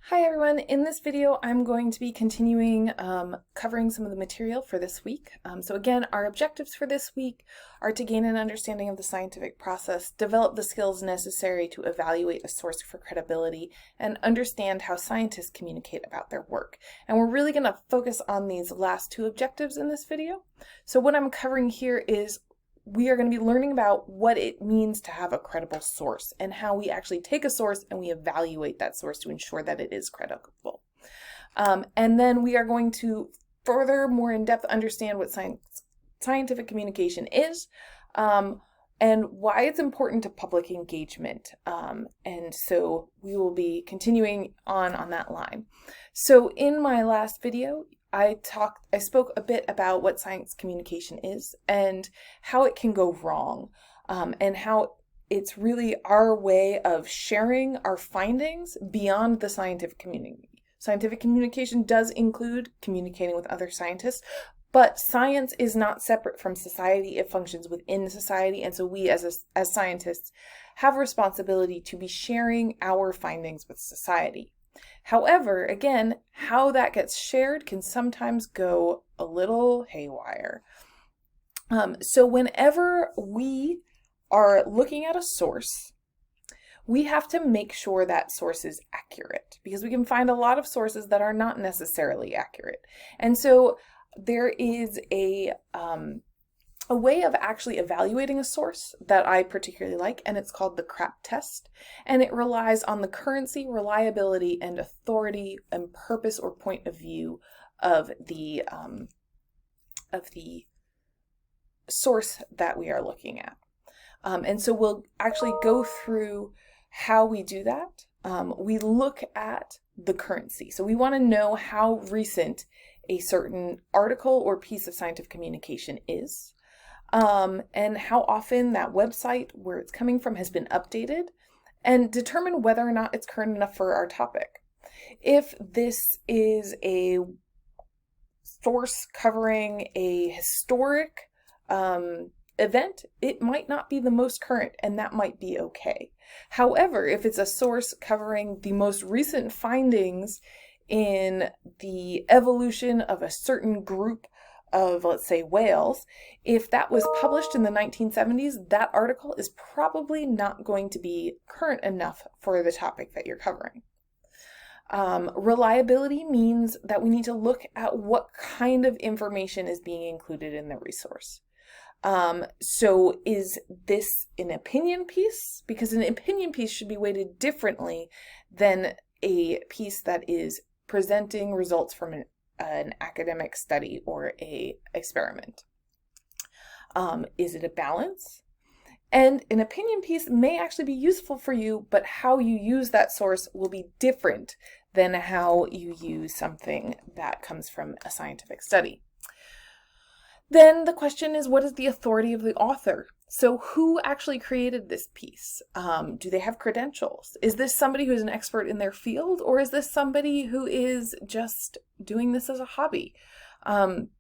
Hi everyone, in this video I'm going to be continuing covering some of the material for this week. So again, our objectives for this week are to gain an understanding of the scientific process, develop the skills necessary to evaluate a source for credibility, and understand how scientists communicate about their work. And we're really going to focus on these last two objectives in this video. So what I'm covering here is we are going to be learning about what it means to have a credible source and how we actually take a source and we evaluate that source to ensure that it is credible. And then we are going to further, more in-depth understand what scientific communication is and why it's important to public engagement. And so we will be continuing on that line. So in my last video, I spoke a bit about what science communication is and how it can go wrong, and how it's really our way of sharing our findings beyond the scientific community. Scientific communication does include communicating with other scientists, but science is not separate from society. It functions within society, and so we as scientists have a responsibility to be sharing our findings with society. However, again, how that gets shared can sometimes go a little haywire. So whenever we are looking at a source, we have to make sure that source is accurate, because we can find a lot of sources that are not necessarily accurate. And so there is a way of actually evaluating a source that I particularly like, and it's called the CRAP test, and it relies on the currency, reliability, and authority and purpose or point of view of the source that we are looking at. And so we'll actually go through how we do that. We look at the currency. So we want to know how recent a certain article or piece of scientific communication is. And how often that website where it's coming from has been updated, and determine whether or not it's current enough for our topic. If this is a source covering a historic event, it might not be the most current, and that might be okay. However, if it's a source covering the most recent findings in the evolution of a certain group of, let's say, whales, if that was published in the 1970s, that article is probably not going to be current enough for the topic that you're covering. Reliability means that we need to look at what kind of information is being included in the resource. So is this an opinion piece? Because an opinion piece should be weighted differently than a piece that is presenting results from an academic study or a experiment. Is it a balance? And an opinion piece may actually be useful for you, but how you use that source will be different than how you use something that comes from a scientific study. Then the question is, what is the authority of the author? So who actually created this piece? Do they have credentials? Is this somebody who's an expert in their field, or is this somebody who is just doing this as a hobby? And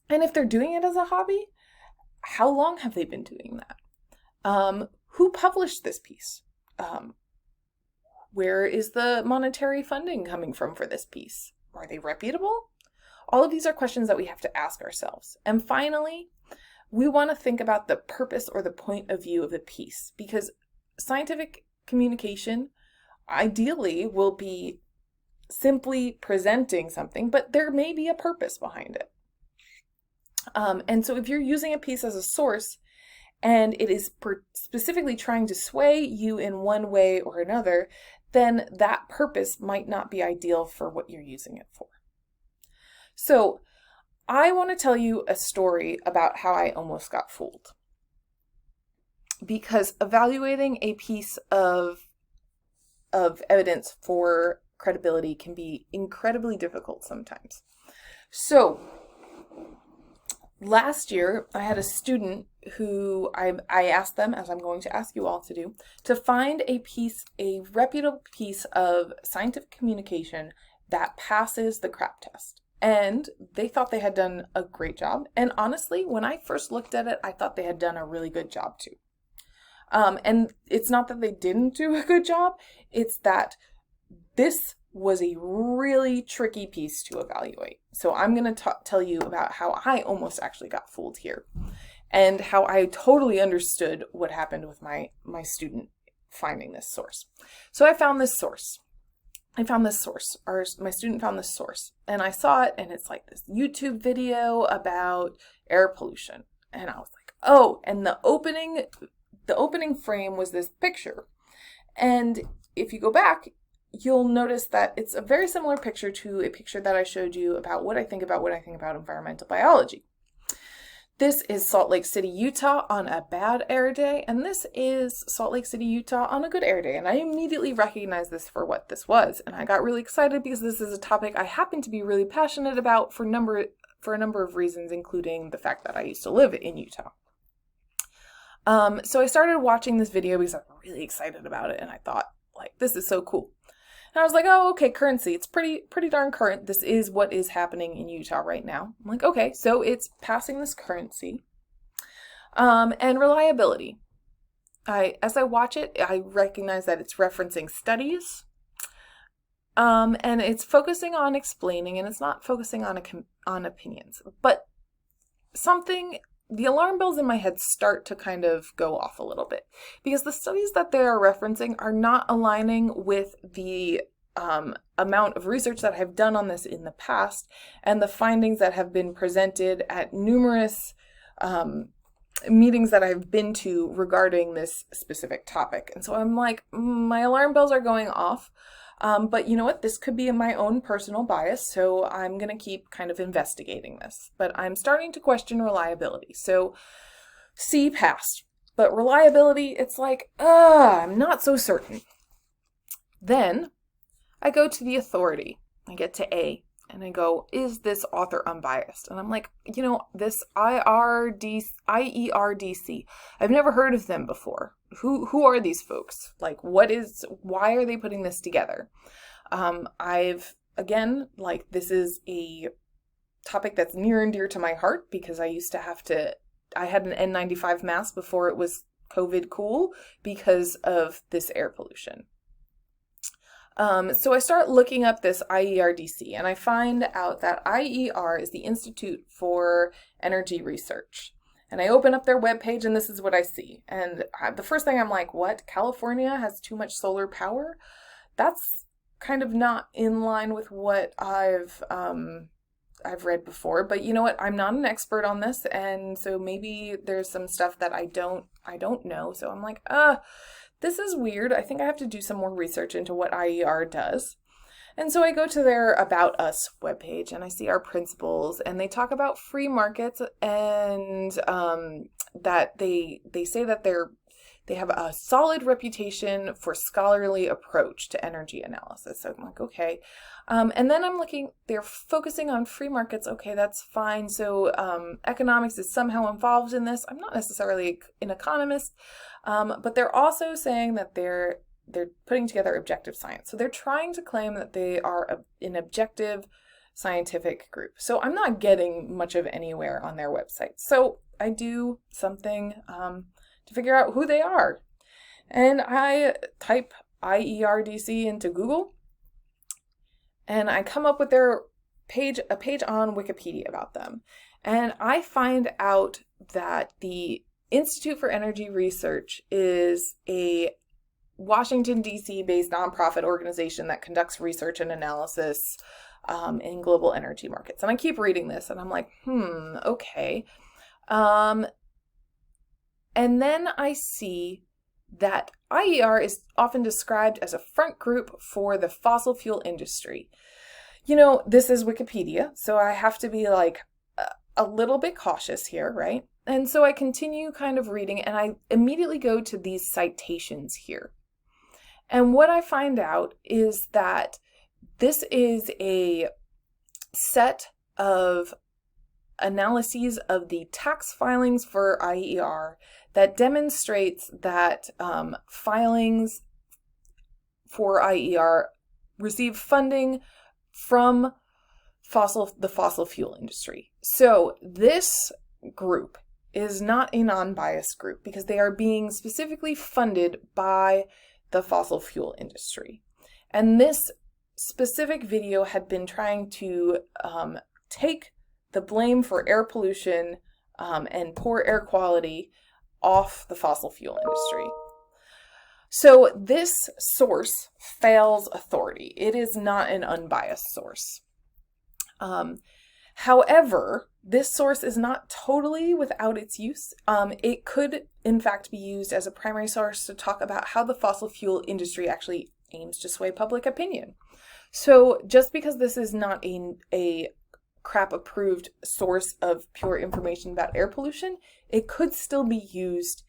if they're doing it as a hobby, how long have they been doing that? Who published this piece? Where is the monetary funding coming from for this piece? Are they reputable? All of these are questions that we have to ask ourselves. And finally, we want to think about the purpose or the point of view of the piece, because scientific communication ideally will be simply presenting something, but there may be a purpose behind it. And so if you're using a piece as a source and it is specifically trying to sway you in one way or another, then that purpose might not be ideal for what you're using it for. So I want to tell you a story about how I almost got fooled. Because evaluating a piece of evidence for credibility can be incredibly difficult sometimes. So last year, I had a student who I asked them, as I'm going to ask you all to do, to find a reputable piece of scientific communication that passes the CRAP test. And they thought they had done a great job. And honestly, when I first looked at it, I thought they had done a really good job too. And it's not that they didn't do a good job, it's that This was a really tricky piece to evaluate. So I'm going to tell you about how I almost actually got fooled here and how I totally understood what happened with my student finding this source. So I found this source. Or my student found this source, and I saw it, and it's like this YouTube video about air pollution. And I was like, oh, and the opening frame was this picture. And if you go back, you'll notice that it's a very similar picture to a picture that I showed you about what I think about environmental biology. This is Salt Lake City, Utah on a bad air day, and this is Salt Lake City, Utah on a good air day. And I immediately recognized this for what this was, and I got really excited because this is a topic I happen to be really passionate about for a number of reasons, including the fact that I used to live in Utah. So I started watching this video because I'm really excited about it, and I thought, like, this is so cool. And I was like, oh, okay, currency. It's pretty darn current. This is what is happening in Utah right now. I'm like, okay, so it's passing this currency. And reliability. As I watch it, I recognize that it's referencing studies. And it's focusing on explaining, and it's not focusing on opinions. But the alarm bells in my head start to kind of go off a little bit, because the studies that they are referencing are not aligning with the amount of research that I've done on this in the past and the findings that have been presented at numerous meetings that I've been to regarding this specific topic. And so I'm like, my alarm bells are going off. But you know what? This could be my own personal bias, so I'm going to keep kind of investigating this. But I'm starting to question reliability. So C, passed. But reliability, it's like, I'm not so certain. Then I go to the authority. I get to A, and I go, is this author unbiased? And I'm like, you know, this IERDC, I've never heard of them before. Who are these folks? Like, why are they putting this together? This is a topic that's near and dear to my heart because I had an N95 mask before it was COVID cool because of this air pollution. So I start looking up this IERDC, and I find out that IER is the Institute for Energy Research. And I open up their webpage, and this is what I see. And the first thing I'm like, what? California has too much solar power? That's kind of not in line with what I've read before. But you know what? I'm not an expert on this, and so maybe there's some stuff that I don't know. So I'm like, this is weird. I think I have to do some more research into what IER does. And so I go to their About Us webpage, and I see our principles, and they talk about free markets, and that they say that they have a solid reputation for scholarly approach to energy analysis. So I'm like, okay. And then I'm looking, they're focusing on free markets. Okay, that's fine. So economics is somehow involved in this. I'm not necessarily an economist, but they're also saying that they're putting together objective science. So they're trying to claim that they are an objective scientific group. So I'm not getting much of anywhere on their website. So I do something to figure out who they are. And I type IERDC into Google, and I come up with a page on Wikipedia about them. And I find out that the Institute for Energy Research is a Washington, D.C. based nonprofit organization that conducts research and analysis in global energy markets. And I keep reading this, and I'm like, okay. And then I see that IER is often described as a front group for the fossil fuel industry. You know, this is Wikipedia, so I have to be like a little bit cautious here, right? And so I continue kind of reading, and I immediately go to these citations here. And what I find out is that this is a set of analyses of the tax filings for IER that demonstrates that filings for IER receive funding from the fossil fuel industry. So this group is not a non-biased group because they are being specifically funded by the fossil fuel industry. And this specific video had been trying to take the blame for air pollution and poor air quality off the fossil fuel industry. So this source fails authority. It is not an unbiased source. However, this source is not totally without its use. It could, in fact, be used as a primary source to talk about how the fossil fuel industry actually aims to sway public opinion. So just because this is not a CRAP-approved source of pure information about air pollution, it could still be used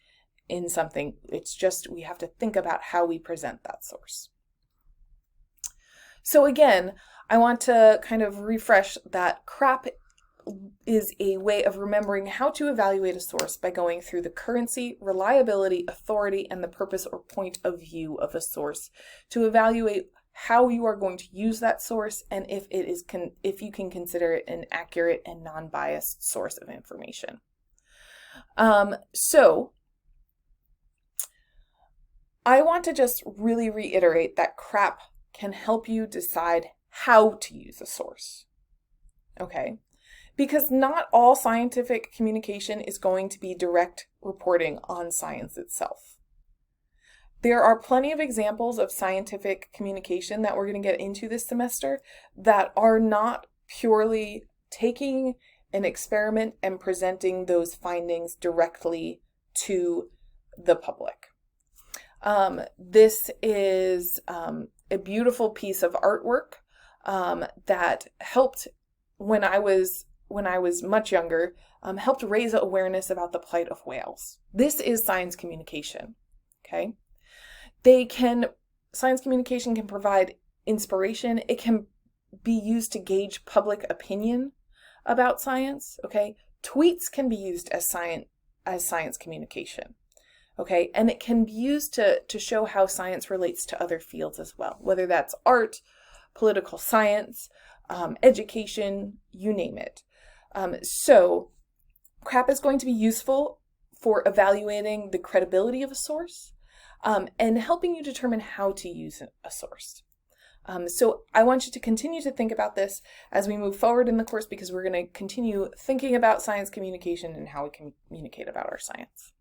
in something. It's just we have to think about how we present that source. So again, I want to kind of refresh that CRAP is a way of remembering how to evaluate a source by going through the currency, reliability, authority, and the purpose or point of view of a source to evaluate how you are going to use that source and if you can consider it an accurate and non-biased source of information. So I want to just really reiterate that CRAP can help you decide how to use a source, okay? Because not all scientific communication is going to be direct reporting on science itself. There are plenty of examples of scientific communication that we're going to get into this semester that are not purely taking an experiment and presenting those findings directly to the public. This is a beautiful piece of artwork that helped when I was much younger, helped raise awareness about the plight of whales. This is science communication, okay? Science communication can provide inspiration. It can be used to gauge public opinion about science, okay? Tweets can be used as science communication, okay? And it can be used to show how science relates to other fields as well, whether that's art, political science, education, you name it. So CRAP is going to be useful for evaluating the credibility of a source and helping you determine how to use a source. So I want you to continue to think about this as we move forward in the course because we're going to continue thinking about science communication and how we communicate about our science.